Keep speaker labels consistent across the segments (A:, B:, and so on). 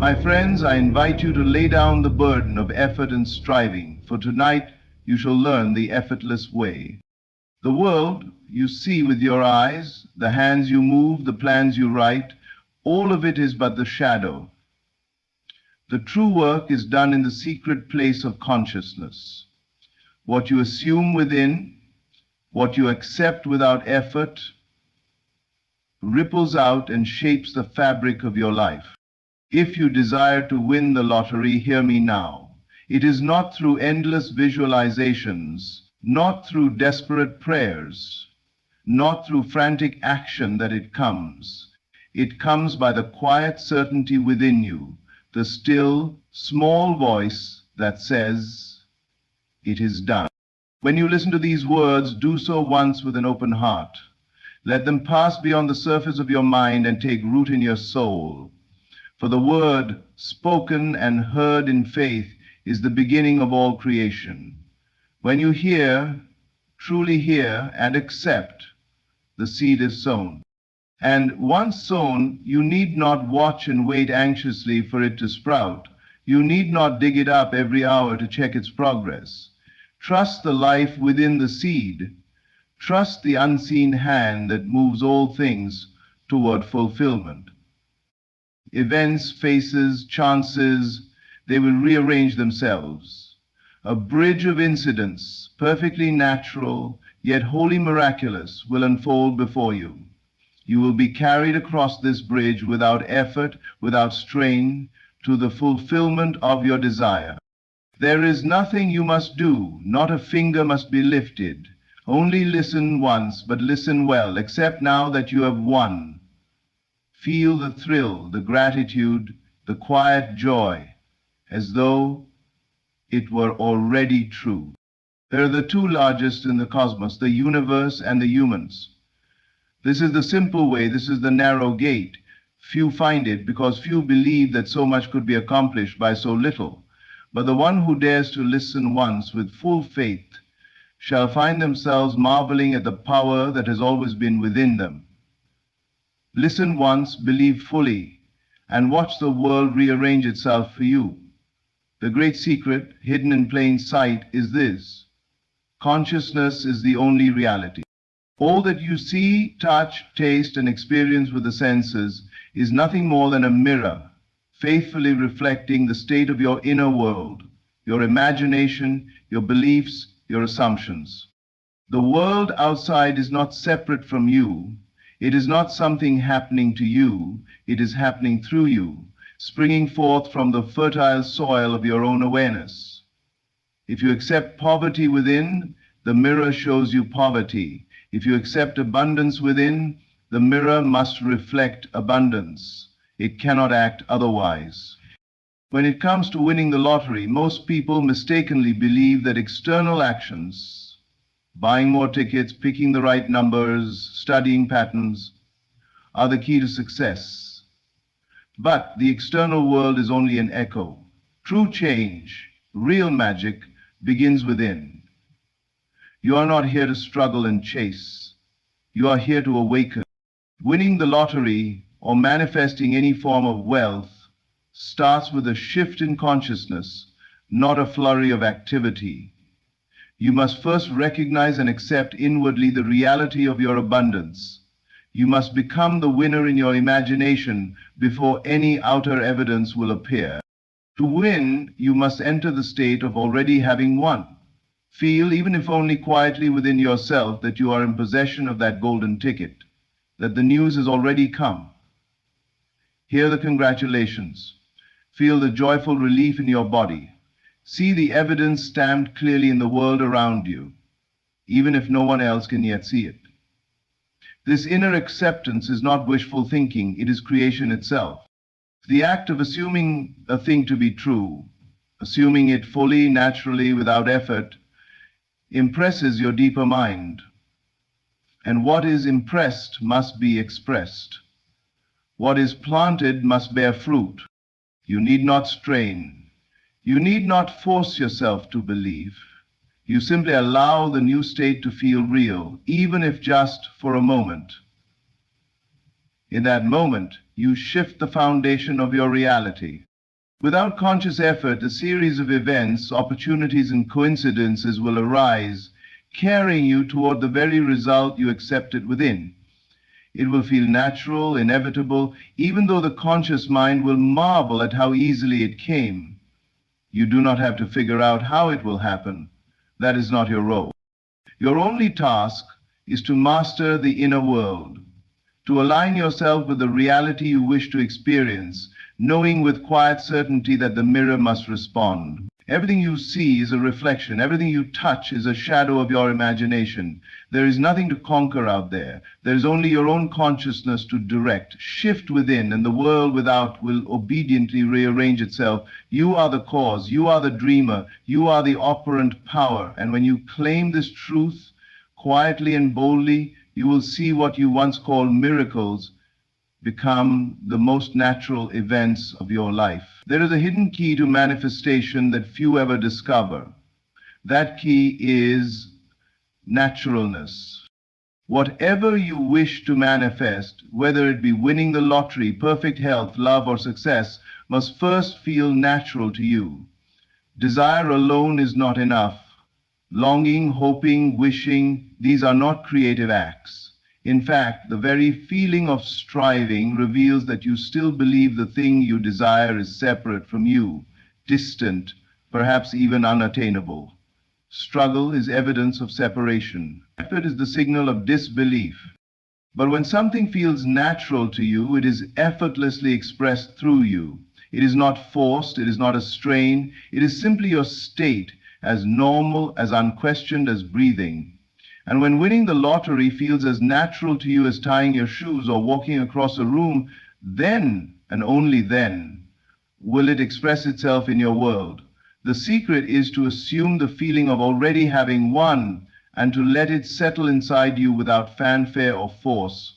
A: My friends, I invite you to lay down the burden of effort and striving, for tonight you shall learn the effortless way. The world you see with your eyes, the hands you move, the plans you write, all of it is but the shadow. The true work is done in the secret place of consciousness. What you assume within, what you accept without effort, ripples out and shapes the fabric of your life. If you desire to win the lottery, hear me now. It is not through endless visualizations, not through desperate prayers, not through frantic action that it comes. It comes by the quiet certainty within you, the still, small voice that says, "It is done." When you listen to these words, do so once with an open heart. Let them pass beyond the surface of your mind and take root in your soul. For the word spoken and heard in faith is the beginning of all creation. When you hear, truly hear, and accept, the seed is sown. And once sown, you need not watch and wait anxiously for it to sprout. You need not dig it up every hour to check its progress. Trust the life within the seed. Trust the unseen hand that moves all things toward fulfillment. Events, faces, chances, they will rearrange themselves. A bridge of incidents, perfectly natural, yet wholly miraculous, will unfold before you. You will be carried across this bridge without effort, without strain, to the fulfillment of your desire. There is nothing you must do, not a finger must be lifted. Only listen once, but listen well. Accept now that you have won. Feel the thrill, the gratitude, the quiet joy, as though it were already true. There are the two largest in the cosmos, the universe and the humans. This is the simple way, this is the narrow gate. Few find it because few believe that so much could be accomplished by so little. But the one who dares to listen once with full faith shall find themselves marveling at the power that has always been within them. Listen once, believe fully, and watch the world rearrange itself for you. The great secret, hidden in plain sight, is this: consciousness is the only reality. All that you see, touch, taste, and experience with the senses is nothing more than a mirror, faithfully reflecting the state of your inner world, your imagination, your beliefs, your assumptions. The world outside is not separate from you. It is not something happening to you. It is happening through you, springing forth from the fertile soil of your own awareness. If you accept poverty within, the mirror shows you poverty. If you accept abundance within, the mirror must reflect abundance. It cannot act otherwise. When it comes to winning the lottery, most people mistakenly believe that external actions, buying more tickets, picking the right numbers, studying patterns, are the key to success. But the external world is only an echo. True change, real magic, begins within. You are not here to struggle and chase. You are here to awaken. Winning the lottery or manifesting any form of wealth starts with a shift in consciousness, not a flurry of activity. You must first recognize and accept inwardly the reality of your abundance. You must become the winner in your imagination before any outer evidence will appear. To win, you must enter the state of already having won. Feel, even if only quietly within yourself, that you are in possession of that golden ticket, that the news has already come. Hear the congratulations. Feel the joyful relief in your body. See the evidence stamped clearly in the world around you, even if no one else can yet see it. This inner acceptance is not wishful thinking, it is creation itself. The act of assuming a thing to be true, assuming it fully, naturally, without effort, impresses your deeper mind. And what is impressed must be expressed. What is planted must bear fruit. You need not strain. You need not force yourself to believe. You simply allow the new state to feel real, even if just for a moment. In that moment, you shift the foundation of your reality. Without conscious effort, a series of events, opportunities, and coincidences will arise, carrying you toward the very result you accepted within. It will feel natural, inevitable, even though the conscious mind will marvel at how easily it came. You do not have to figure out how it will happen. That is not your role. Your only task is to master the inner world, to align yourself with the reality you wish to experience, knowing with quiet certainty that the mirror must respond. Everything you see is a reflection. Everything you touch is a shadow of your imagination. There is nothing to conquer out there. There is only your own consciousness to direct. Shift within, and the world without will obediently rearrange itself. You are the cause. You are the dreamer. You are the operant power. And when you claim this truth quietly and boldly, you will see what you once called miracles become the most natural events of your life. There is a hidden key to manifestation that few ever discover. That key is naturalness. Whatever you wish to manifest, whether it be winning the lottery, perfect health, love, or success, must first feel natural to you. Desire alone is not enough. Longing, hoping, wishing, these are not creative acts. In fact, the very feeling of striving reveals that you still believe the thing you desire is separate from you, distant, perhaps even unattainable. Struggle is evidence of separation. Effort is the signal of disbelief. But when something feels natural to you, it is effortlessly expressed through you. It is not forced, it is not a strain, it is simply your state, as normal, as unquestioned as breathing. And when winning the lottery feels as natural to you as tying your shoes or walking across a room, then, and only then, will it express itself in your world. The secret is to assume the feeling of already having won and to let it settle inside you without fanfare or force.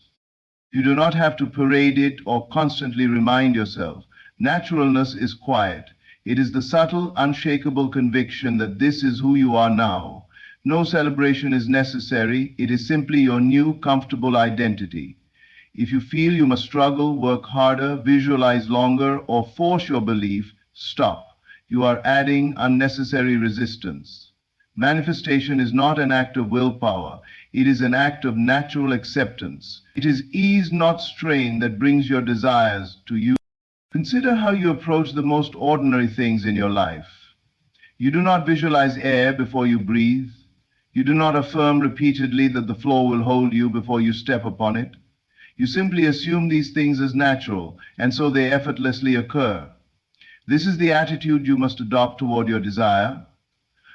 A: You do not have to parade it or constantly remind yourself. Naturalness is quiet. It is the subtle, unshakable conviction that this is who you are now. No celebration is necessary. It is simply your new, comfortable identity. If you feel you must struggle, work harder, visualize longer, or force your belief, stop. You are adding unnecessary resistance. Manifestation is not an act of willpower. It is an act of natural acceptance. It is ease, not strain, that brings your desires to you. Consider how you approach the most ordinary things in your life. You do not visualize air before you breathe. You do not affirm repeatedly that the floor will hold you before you step upon it. You simply assume these things as natural, and so they effortlessly occur. This is the attitude you must adopt toward your desire,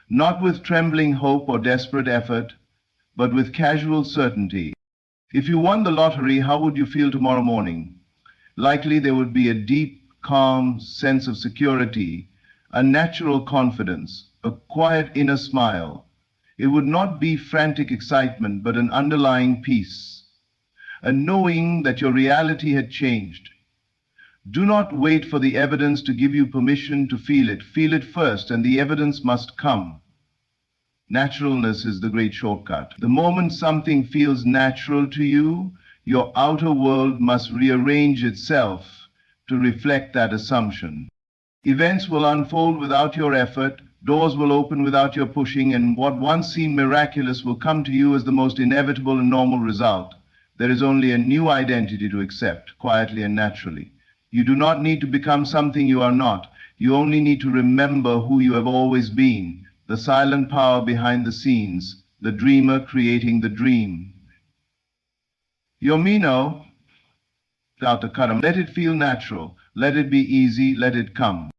A: not with trembling hope or desperate effort, but with casual certainty. If you won the lottery, how would you feel tomorrow morning? Likely there would be a deep, calm sense of security, a natural confidence, a quiet inner smile. It would not be frantic excitement, but an underlying peace, a knowing that your reality had changed. Do not wait for the evidence to give you permission to feel it. Feel it first, and the evidence must come. Naturalness is the great shortcut. The moment something feels natural to you, your outer world must rearrange itself to reflect that assumption. Events will unfold without your effort. Doors will open without your pushing, and what once seemed miraculous will come to you as the most inevitable and normal result. There is only a new identity to accept, quietly and naturally. You do not need to become something you are not. You only need to remember who you have always been, the silent power behind the scenes, the dreamer creating the dream. Yomino, Dr. Karam, let it feel natural, let it be easy, let it come.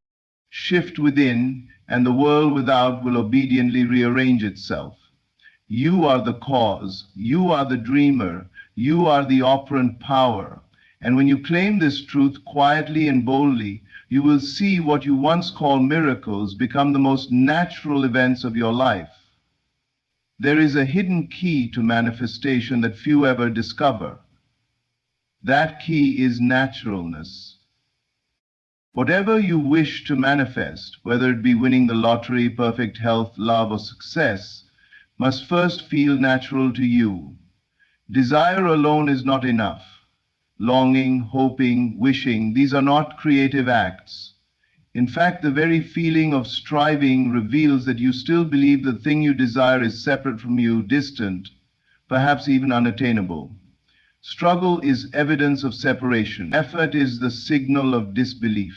A: Shift within, and the world without will obediently rearrange itself. You are the cause, you are the dreamer, you are the operant power. And when you claim this truth quietly and boldly, you will see what you once called miracles become the most natural events of your life. There is a hidden key to manifestation that few ever discover. That key is naturalness. Whatever you wish to manifest, whether it be winning the lottery, perfect health, love, or success, must first feel natural to you. Desire alone is not enough. Longing, hoping, wishing, these are not creative acts. In fact, the very feeling of striving reveals that you still believe the thing you desire is separate from you, distant, perhaps even unattainable. Struggle is evidence of separation. Effort is the signal of disbelief.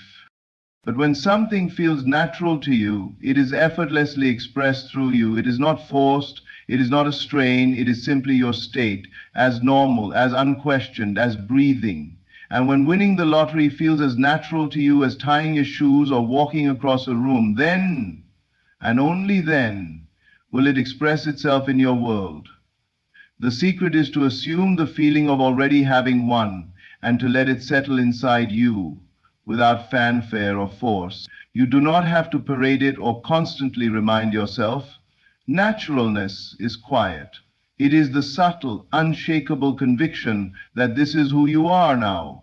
A: But when something feels natural to you, it is effortlessly expressed through you. It is not forced, it is not a strain, it is simply your state, as normal, as unquestioned, as breathing. And when winning the lottery feels as natural to you as tying your shoes or walking across a room, then, and only then, will it express itself in your world. The secret is to assume the feeling of already having won and to let it settle inside you without fanfare or force. You do not have to parade it or constantly remind yourself. Naturalness is quiet. It is the subtle, unshakable conviction that this is who you are now.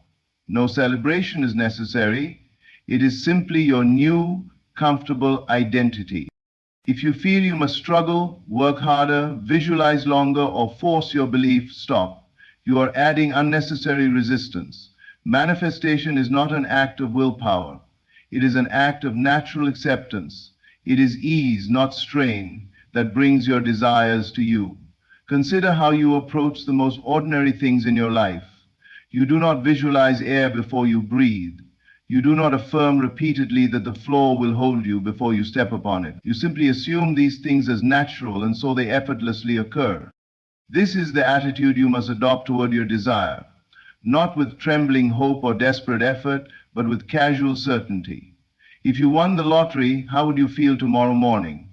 A: No celebration is necessary. It is simply your new, comfortable identity. If you feel you must struggle, work harder, visualize longer, or force your belief, stop. You are adding unnecessary resistance. Manifestation is not an act of willpower. It is an act of natural acceptance. It is ease, not strain, that brings your desires to you. Consider how you approach the most ordinary things in your life. You do not visualize air before you breathe. You do not affirm repeatedly that the floor will hold you before you step upon it. You simply assume these things as natural, and so they effortlessly occur. This is the attitude you must adopt toward your desire, not with trembling hope or desperate effort, but with casual certainty. If you won the lottery, how would you feel tomorrow morning?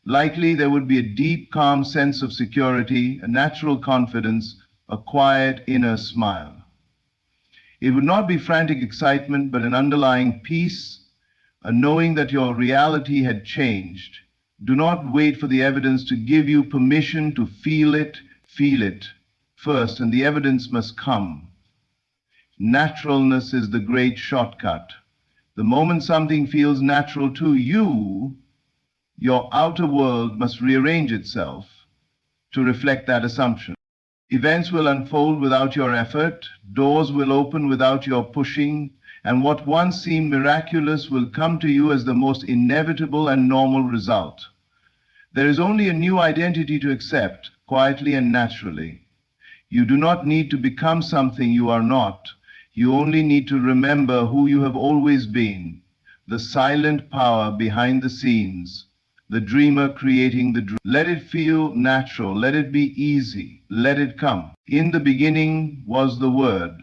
A: Likely there would be a deep, calm sense of security, a natural confidence, a quiet inner smile. It would not be frantic excitement, but an underlying peace, a knowing that your reality had changed. Do not wait for the evidence to give you permission to feel it first, and the evidence must come. Naturalness is the great shortcut. The moment something feels natural to you, your outer world must rearrange itself to reflect that assumption. Events will unfold without your effort, doors will open without your pushing, and what once seemed miraculous will come to you as the most inevitable and normal result. There is only a new identity to accept, quietly and naturally. You do not need to become something you are not. You only need to remember who you have always been, the silent power behind the scenes, the dreamer creating the dream. Let it feel natural, let it be easy, let it come. In the beginning was the Word,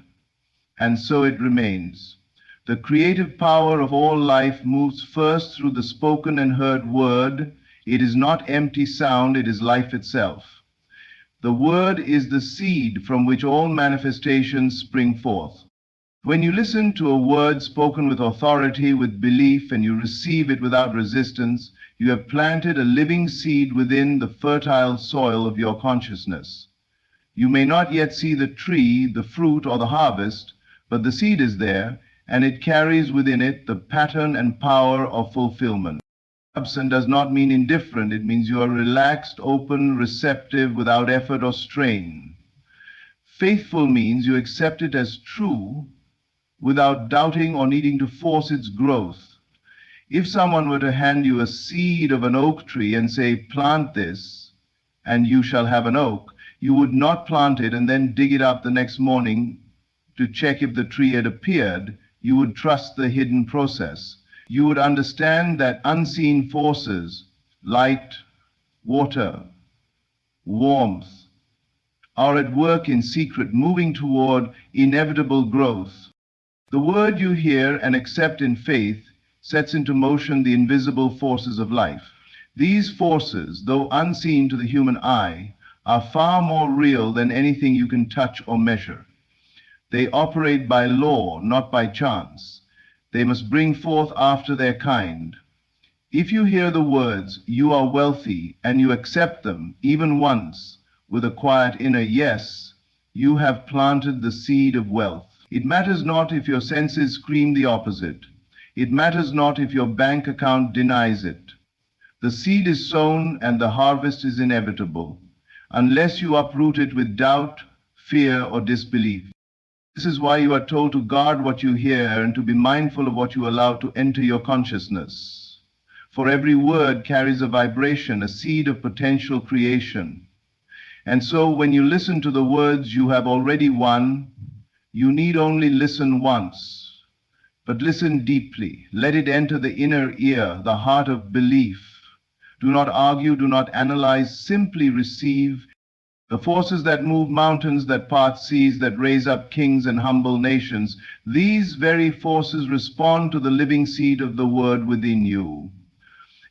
A: and so it remains. The creative power of all life moves first through the spoken and heard word. It is not empty sound, it is life itself. The word is the seed from which all manifestations spring forth. When you listen to a word spoken with authority, with belief, and you receive it without resistance, you have planted a living seed within the fertile soil of your consciousness. You may not yet see the tree, the fruit, or the harvest, but the seed is there, and it carries within it the pattern and power of fulfillment. Absent does not mean indifferent. It means you are relaxed, open, receptive, without effort or strain. Faithful means you accept it as true without doubting or needing to force its growth. If someone were to hand you a seed of an oak tree and say, plant this, and you shall have an oak, you would not plant it and then dig it up the next morning to check if the tree had appeared. You would trust the hidden process. You would understand that unseen forces, light, water, warmth, are at work in secret, moving toward inevitable growth. The word you hear and accept in faith sets into motion the invisible forces of life. These forces, though unseen to the human eye, are far more real than anything you can touch or measure. They operate by law, not by chance. They must bring forth after their kind. If you hear the words, "You are wealthy," and you accept them, even once, with a quiet inner yes, you have planted the seed of wealth. It matters not if your senses scream the opposite. It matters not if your bank account denies it. The seed is sown and the harvest is inevitable, unless you uproot it with doubt, fear, or disbelief. This is why you are told to guard what you hear and to be mindful of what you allow to enter your consciousness. For every word carries a vibration, a seed of potential creation. And so when you listen to the words you have already won, you need only listen once. But listen deeply. Let it enter the inner ear, the heart of belief. Do not argue, do not analyze, simply receive. The forces that move mountains, that part seas, that raise up kings and humble nations, these very forces respond to the living seed of the word within you.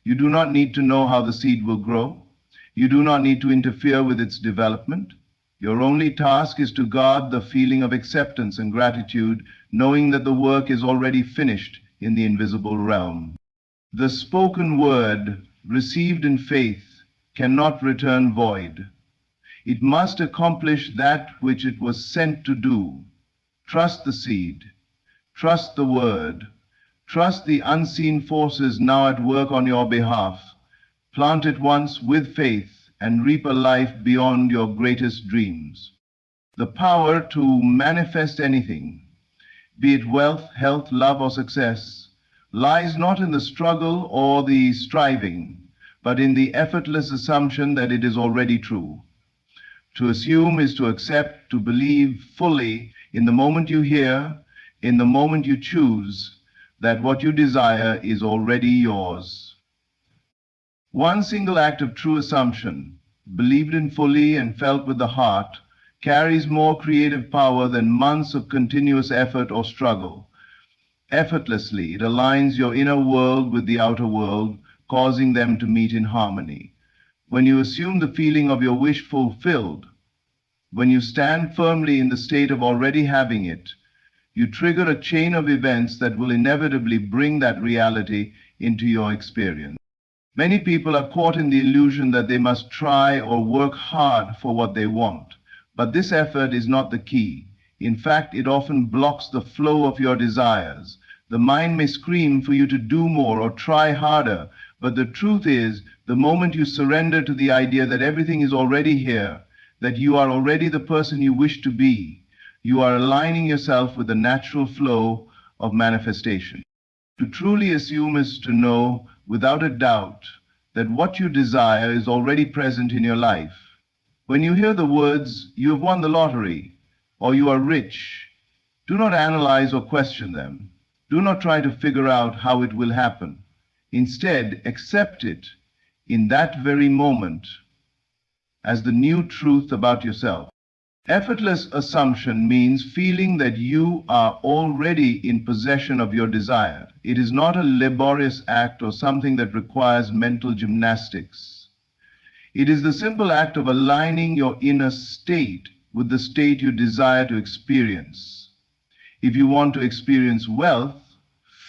A: You do not need to know how the seed will grow. You do not need to interfere with its development. Your only task is to guard the feeling of acceptance and gratitude, knowing that the work is already finished in the invisible realm. The spoken word, received in faith, cannot return void. It must accomplish that which it was sent to do. Trust the seed. Trust the word. Trust the unseen forces now at work on your behalf. Plant it once with faith and reap a life beyond your greatest dreams. The power to manifest anything, be it wealth, health, love, or success, lies not in the struggle or the striving, but in the effortless assumption that it is already true. To assume is to accept, to believe fully in the moment you hear, in the moment you choose, that what you desire is already yours. One single act of true assumption, believed in fully and felt with the heart, carries more creative power than months of continuous effort or struggle. Effortlessly, it aligns your inner world with the outer world, causing them to meet in harmony. When you assume the feeling of your wish fulfilled, when you stand firmly in the state of already having it, you trigger a chain of events that will inevitably bring that reality into your experience. Many people are caught in the illusion that they must try or work hard for what they want, but this effort is not the key. In fact, it often blocks the flow of your desires. The mind may scream for you to do more or try harder, but the truth is, the moment you surrender to the idea that everything is already here, that you are already the person you wish to be, you are aligning yourself with the natural flow of manifestation. To truly assume is to know, without a doubt, that what you desire is already present in your life. When you hear the words, "You have won the lottery," or "You are rich," do not analyze or question them. Do not try to figure out how it will happen. Instead, accept it in that very moment as the new truth about yourself. Effortless assumption means feeling that you are already in possession of your desire. It is not a laborious act or something that requires mental gymnastics. It is the simple act of aligning your inner state with the state you desire to experience. If you want to experience wealth,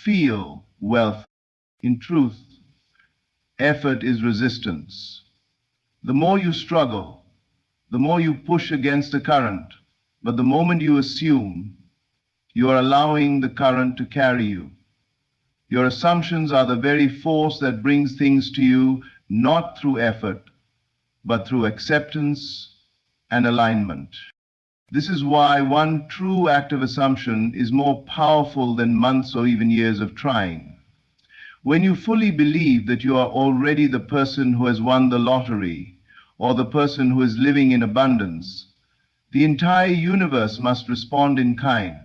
A: feel wealth. In truth, effort is resistance. The more you struggle, the more you push against the current, but the moment you assume, you are allowing the current to carry you. Your assumptions are the very force that brings things to you, not through effort, but through acceptance and alignment. This is why one true act of assumption is more powerful than months or even years of trying. When you fully believe that you are already the person who has won the lottery, or the person who is living in abundance, the entire universe must respond in kind.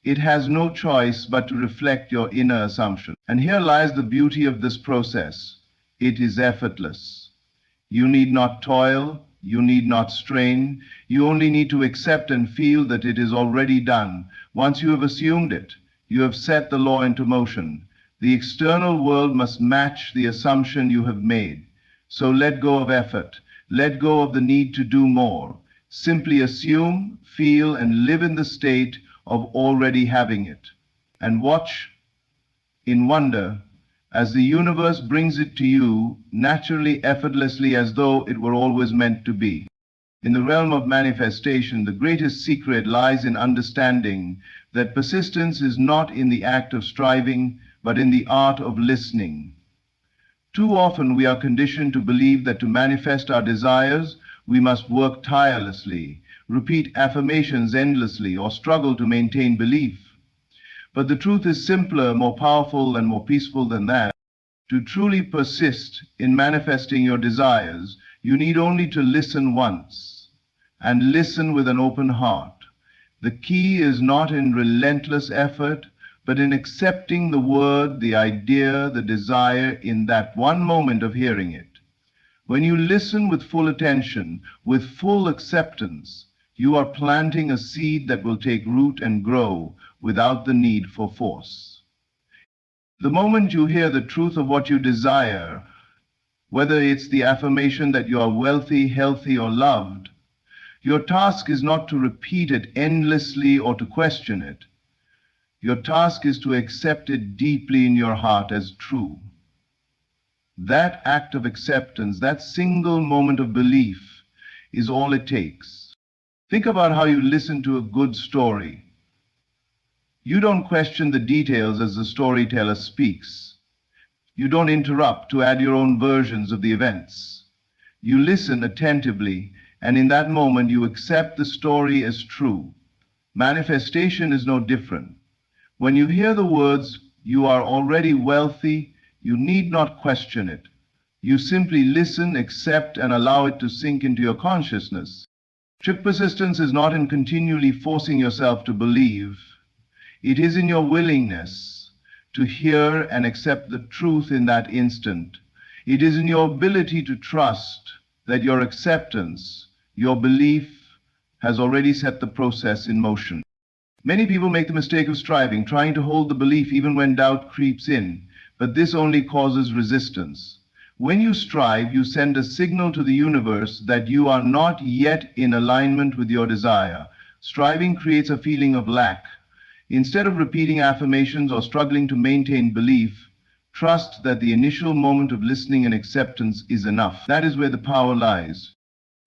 A: It has no choice but to reflect your inner assumption. And here lies the beauty of this process. It is effortless. You need not toil, you need not strain, you only need to accept and feel that it is already done. Once you have assumed it, you have set the law into motion. The external world must match the assumption you have made. So let go of effort. Let go of the need to do more. Simply assume, feel, and live in the state of already having it. And watch in wonder as the universe brings it to you naturally, effortlessly, as though it were always meant to be. In the realm of manifestation, the greatest secret lies in understanding that persistence is not in the act of striving, but in the art of listening. Too often we are conditioned to believe that to manifest our desires, we must work tirelessly. repeat affirmations endlessly, or struggle to maintain belief. But the truth is simpler, more powerful, and more peaceful than that. To truly persist in manifesting your desires, you need only to listen once, and listen with an open heart. The key is not in relentless effort, but in accepting the word, the idea, the desire in that one moment of hearing it. When you listen with full attention, with full acceptance, you are planting a seed that will take root and grow without the need for force. The moment you hear the truth of what you desire, whether it's the affirmation that you are wealthy, healthy, or loved, your task is not to repeat it endlessly or to question it. Your task is to accept it deeply in your heart as true. That act of acceptance, that single moment of belief, is all it takes. Think about how you listen to a good story. You don't question the details as the storyteller speaks. You don't interrupt to add your own versions of the events. You listen attentively, and in that moment you accept the story as true. Manifestation is no different. When you hear the words, "You are already wealthy," you need not question it. You simply listen, accept, and allow it to sink into your consciousness. True persistence is not in continually forcing yourself to believe. It is in your willingness to hear and accept the truth in that instant. It is in your ability to trust that your acceptance, your belief, has already set the process in motion. Many people make the mistake of striving, trying to hold the belief even when doubt creeps in, but this only causes resistance. When you strive, you send a signal to the universe that you are not yet in alignment with your desire. Striving creates a feeling of lack. Instead of repeating affirmations or struggling to maintain belief, trust that the initial moment of listening and acceptance is enough. That is where the power lies.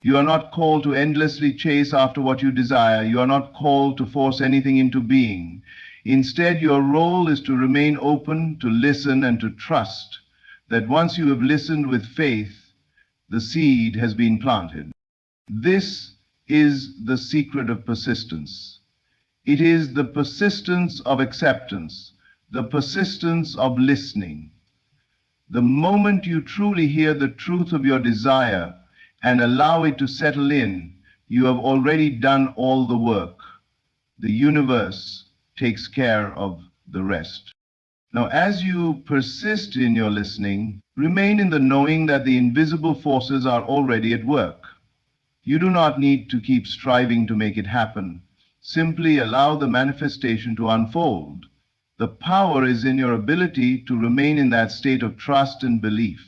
A: You are not called to endlessly chase after what you desire. You are not called to force anything into being. Instead, your role is to remain open, to listen, and to trust that once you have listened with faith, the seed has been planted. This is the secret of persistence. It is the persistence of acceptance, the persistence of listening. The moment you truly hear the truth of your desire and allow it to settle in, you have already done all the work. The universe takes care of the rest. Now, as you persist in your listening, remain in the knowing that the invisible forces are already at work. You do not need to keep striving to make it happen. Simply allow the manifestation to unfold. The power is in your ability to remain in that state of trust and belief,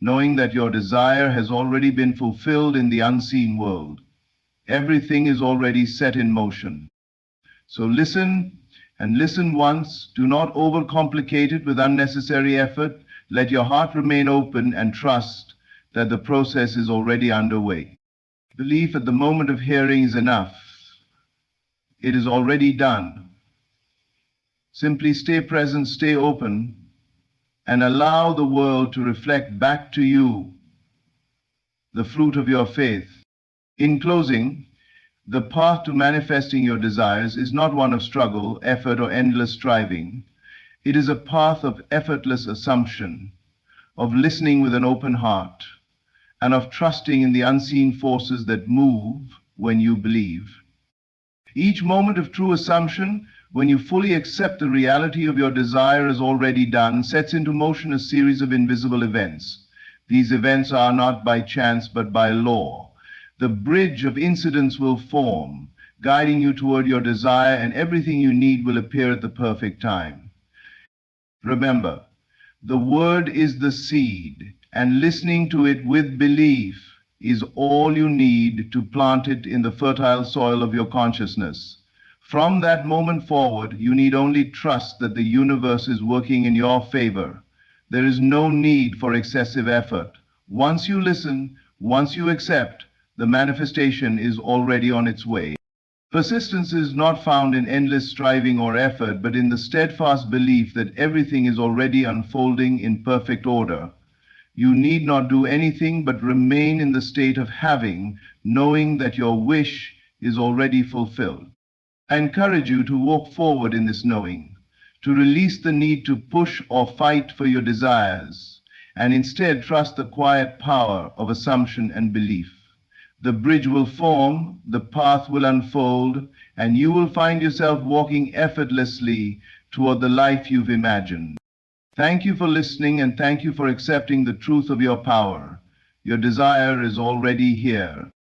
A: knowing that your desire has already been fulfilled in the unseen world. Everything is already set in motion. So listen, and listen once. Do not overcomplicate it with unnecessary effort. Let your heart remain open and trust that the process is already underway. Belief at the moment of hearing is enough. It is already done. Simply stay present, stay open, and allow the world to reflect back to you the fruit of your faith. In closing, the path to manifesting your desires is not one of struggle, effort, or endless striving. It is a path of effortless assumption, of listening with an open heart, and of trusting in the unseen forces that move when you believe. Each moment of true assumption, when you fully accept the reality of your desire as already done, sets into motion a series of invisible events. These events are not by chance but by law. The bridge of incidents will form, guiding you toward your desire, and everything you need will appear at the perfect time. Remember, the word is the seed, and listening to it with belief is all you need to plant it in the fertile soil of your consciousness. From that moment forward, you need only trust that the universe is working in your favor. There is no need for excessive effort. Once you listen, once you accept, the manifestation is already on its way. Persistence is not found in endless striving or effort, but in the steadfast belief that everything is already unfolding in perfect order. You need not do anything but remain in the state of having, knowing that your wish is already fulfilled. I encourage you to walk forward in this knowing, to release the need to push or fight for your desires, and instead trust the quiet power of assumption and belief. The bridge will form, the path will unfold, and you will find yourself walking effortlessly toward the life you've imagined. Thank you for listening, and thank you for accepting the truth of your power. Your desire is already here.